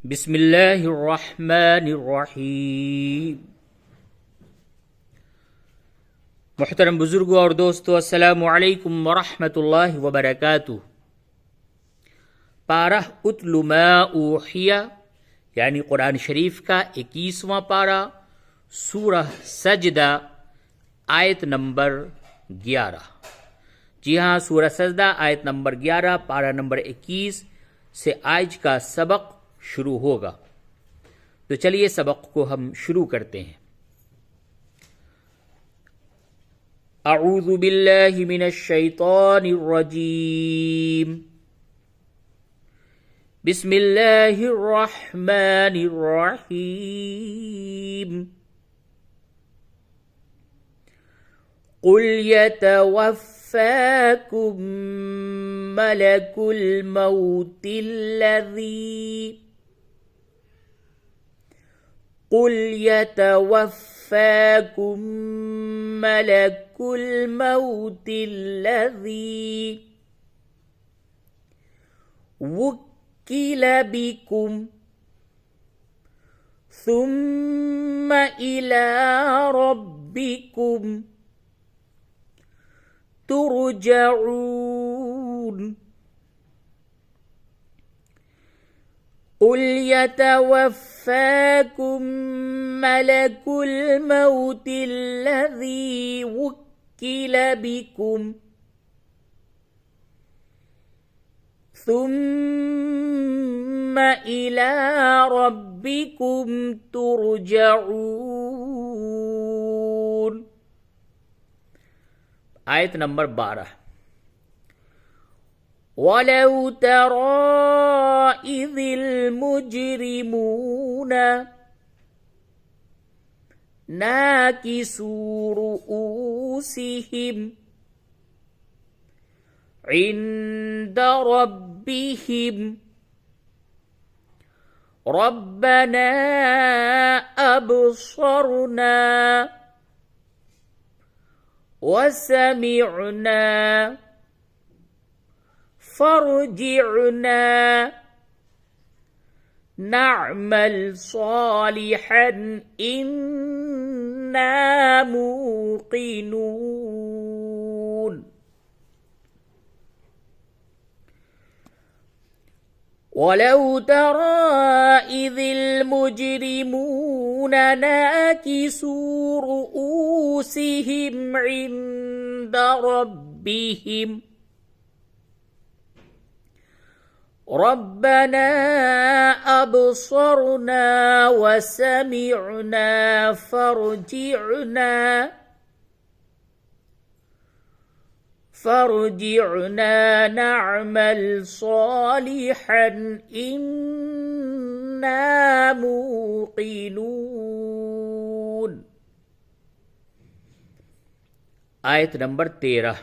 बिस्मिल्लाहिर्रहमानिर्रहीम। मुहतरम बुजुर्गों और दोस्तों, अस्सलामु अलैकुम वरहमतुल्लाहि वबरकातुह। पारा उतलु मा ऊहिया यानी कुरान शरीफ का 21वां पारा, सूरह सजदा, आयत नंबर 11। जी हाँ, सूरह सजदा आयत नंबर 11, पारा नंबर 21 से आज का सबक शुरू होगा। तो चलिए सबक को हम शुरू करते हैं। अऊज़ु बिल्लाहि मिनश शैतानिर रजीम। बिस्मिल्लाहिर रहमानिर रहीम। कुल यतवफ़्फ़ाकुम मलकुल मौतिल्लज़ी कुल यतवफ़्फ़ाकुम मलकुल मौतिल्लज़ी वुक्किल बिकुम सुम्मा इला रब्बिकुम तुरजऊन। कुल यतवफ़्फ़ाकुम मलकुल मौतिल्लज़ी वुक्किल बिकुम सुम्मा इला रब्बिकुम तुरजऊन। आयत नंबर 12। वलौ तरा इज़िल मुजरिमून नाकिसू रुऊसिहिम इन्द रब्बिहिम रब्बना अबसरना वसमिअना फर्जिअना नअमल सालिहन इन्ना मूक़िनून। वलौ तरा इज़िल मुजरिमून नाकिसू रुऊसिहिम इन्द रब्बिहिम रब्बना अबसरना वसमिअना फर्जिअना नअमल सालिहन इन्ना मूक़िनून। आयत नंबर 13।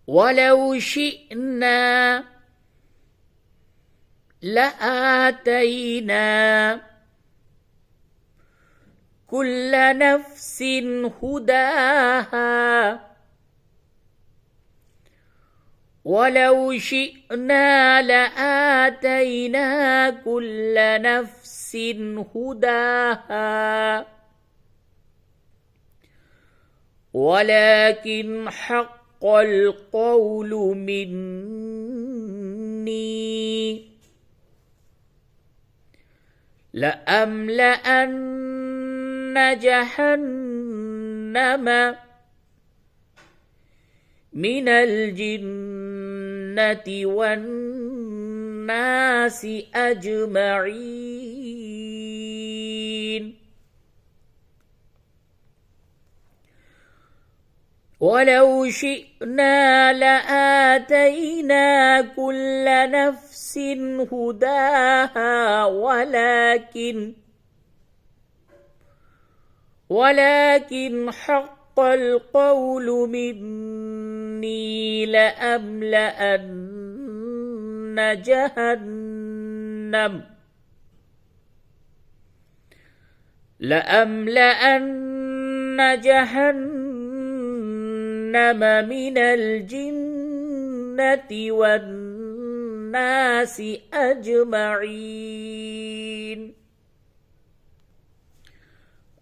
वलौ शिअना लआतैना कुल्ल नफ्सिन हुदाहा वलौ शिअना लआतैना कुल्ल नफ्सिन हुदाहा वलाकिन हक़्क़ल क़ौलु मिन्नी लअम्लअन्न जहन्नम मिनल जिन्नति वन्नासि अजमईन। वलौ शिअना लआतैना कुल्ल नफ्सिन हुदाहा वलाकिन हक़्क़ल क़ौलु मिन्नी लअम्लअन्न जहन्नम मिनल जिन्नति वन्नासि الناس أجمعين.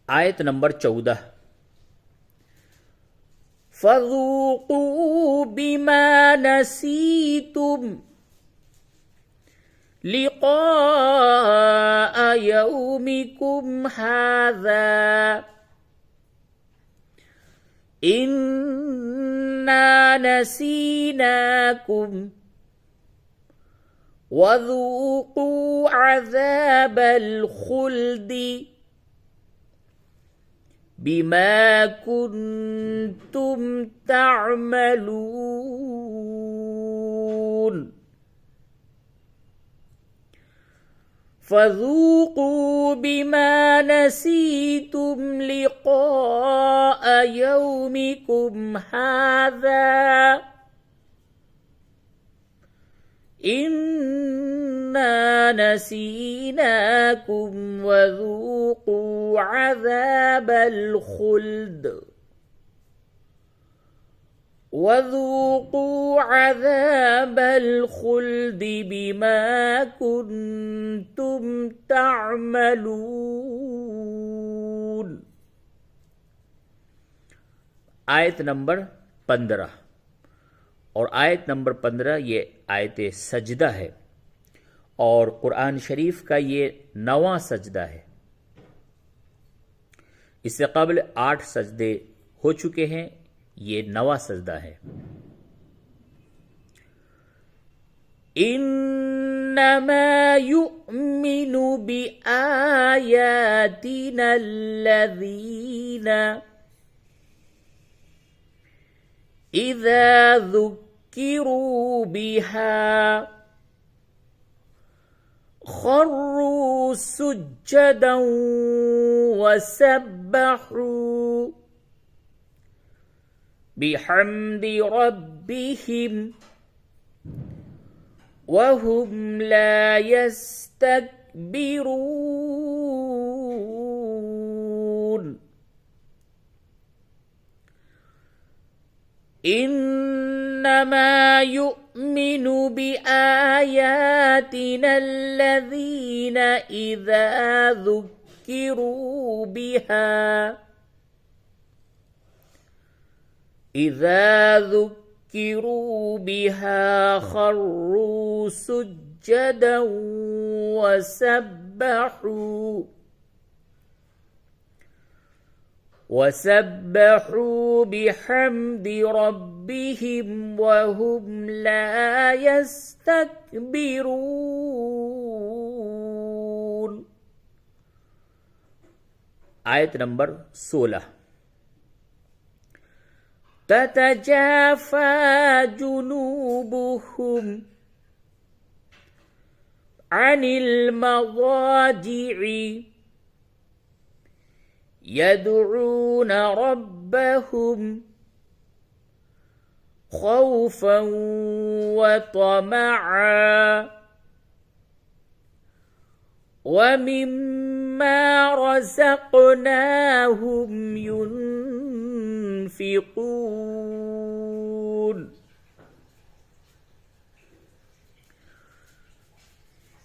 आयत नंबर 14। فذوقوا بما نسيتم لقاء يومكم هذا إنا نسيناكم وذوقوا عذاب الخلد بما كنتم تعملون. فذوقوا بما نسيتم لقاء يومكم هذا إنا نسيناكم وذوقوا عذاب الخلد بما كنتم تعملون. आयत नंबर 15 और आयत नंबर 15 ये आयत सजदा है और कुरान शरीफ का ये 9वां सजदा है। इससे कबल 8 सजदे हो चुके हैं, ये 9वां सजदा है। इन्नमा युमिनु बिआयातिना अल्लज़ीना इज़ा ज़ुक्किरू बिहा खर्रू सुज्जदन वसब्बहू बिहम्दि रब्बिहिम वहुम ला यस्तकबिरून। इन्नमा युमिनु बिआयातिना अल्लज़ीना इज़ा ज़ुक्किरू बिहा खर्रू सुज्जदन वसब्बहू बिहम्दि रब्बिहिम वहुम ला यस्तकबिरून। आयत नंबर 16। ततजाफा जुनूबुहुम अनिल मज़ाजि'i यदऊन रब्बहुम खौफन व तमआ व मिम्मा रज़क़नाहुम युनफिकून।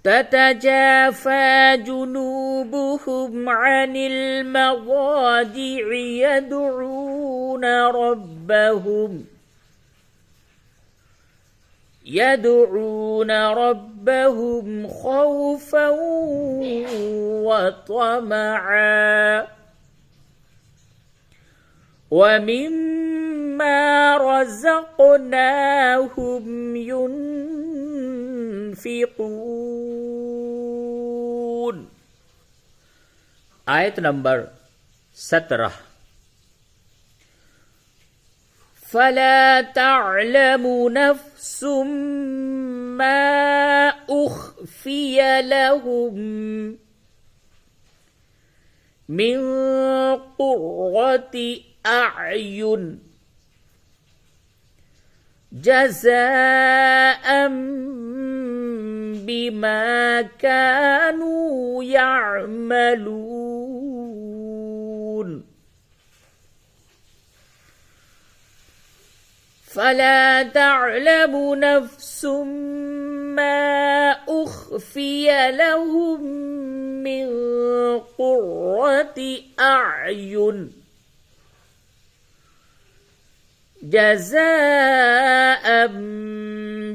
ततजाफा जुनूबुहुम अनिल मज़ाजि'i यदऊन रब्बहुम खौफन व तमआ व मिम्मा रज़क़नाहुम युनफिकून। आयत नंबर 17। फला तअलमु नफ्सुम मा उख्फिय लहुम मिन कुर्रति अअयुन जज़ाअन बिमा कानू यअमलून। फला तअलमु नफ्सुम ما أخفي لهم من قرة أعين جزاء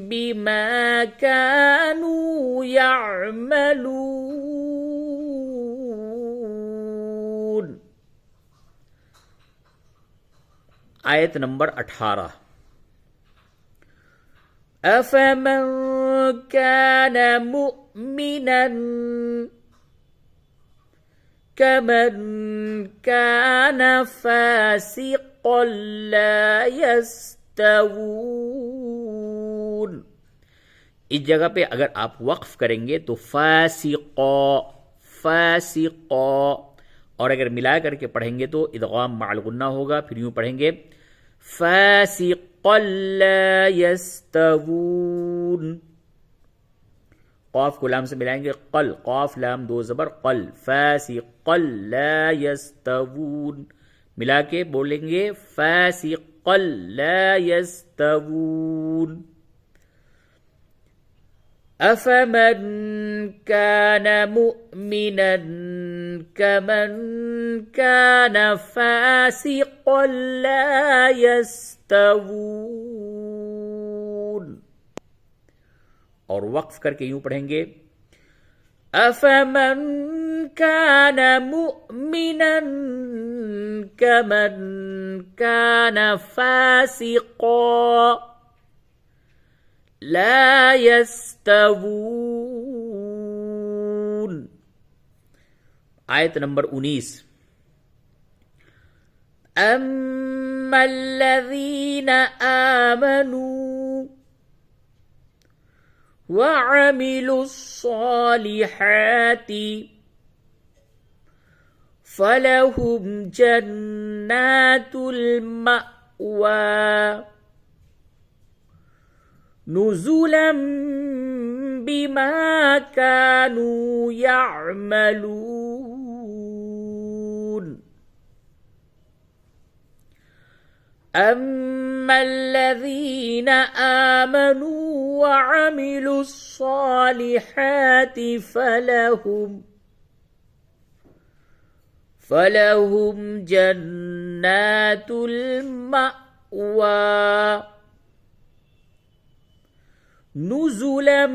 بما كانوا يعملون. आयत नंबर 18। أفمن كان مؤمنا كمن كان فاسقا لا يستوون। इस जगह पे अगर आप वक्फ करेंगे तो फासिक़ा फासिक़ा, और अगर मिला करके पढ़ेंगे तो इदगाम मअल गुन्ना होगा। फिर यूं पढ़ेंगे फासिक़न ला यस्तवून। क़ाफ को लाम से मिलाएंगे क़ल, क़ाफ लाम दो ज़बर क़ल, फासिक़न ला यस्तवून। मिला के बोलेंगे फासिक़न ला यस्तवून। أفمن كان مؤمنا كمن كان فاسقا لا يستوون। और वक्फ करके यूं पढ़ेंगे أفمن كان مؤمنا كمن كان فاسقا لا يستوون। आयत नंबर 19। أما الذين آمنوا وعملوا الصالحات فلهم جنات المأوى نزلا بما كانوا يعملون. أما الذين آمنوا وعملوا الصالحات فلهم جنات المأوى نزلا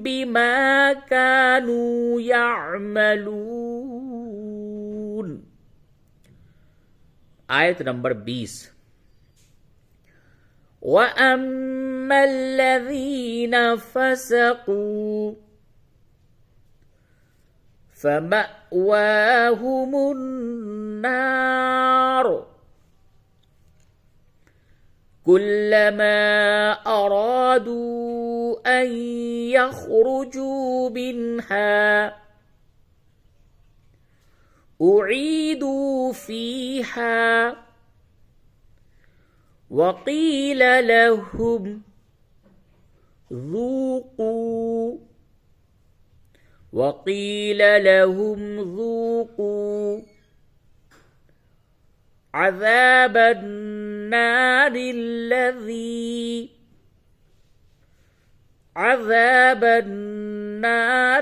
بما كانوا يعملون। आयत नंबर 20। وأما الذين فسقوا فمأواهم النار كلما أرادوا أن يخرجوا منها أعيدوا فيها وقيل لهم ذوقوا عذاب النار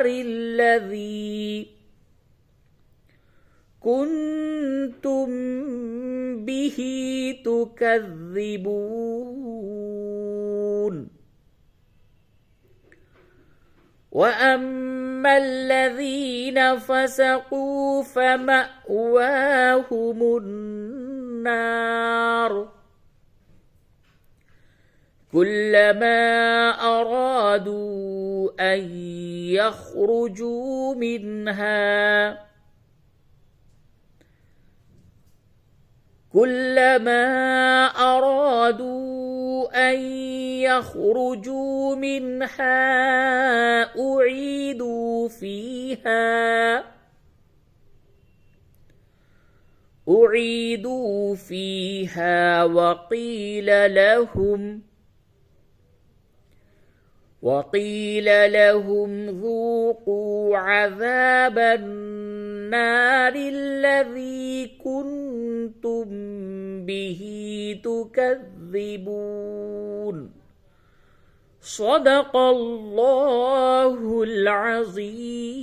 الذي كنتم به تكذبون. وأما الذين فسقوا فمأواهم النار كلما أرادوا أن يخرجوا منها أعيدوا فيها وقيل لهم ذوقوا عذاب النار الذي كنتم به تكذبون. صدق الله العظيم.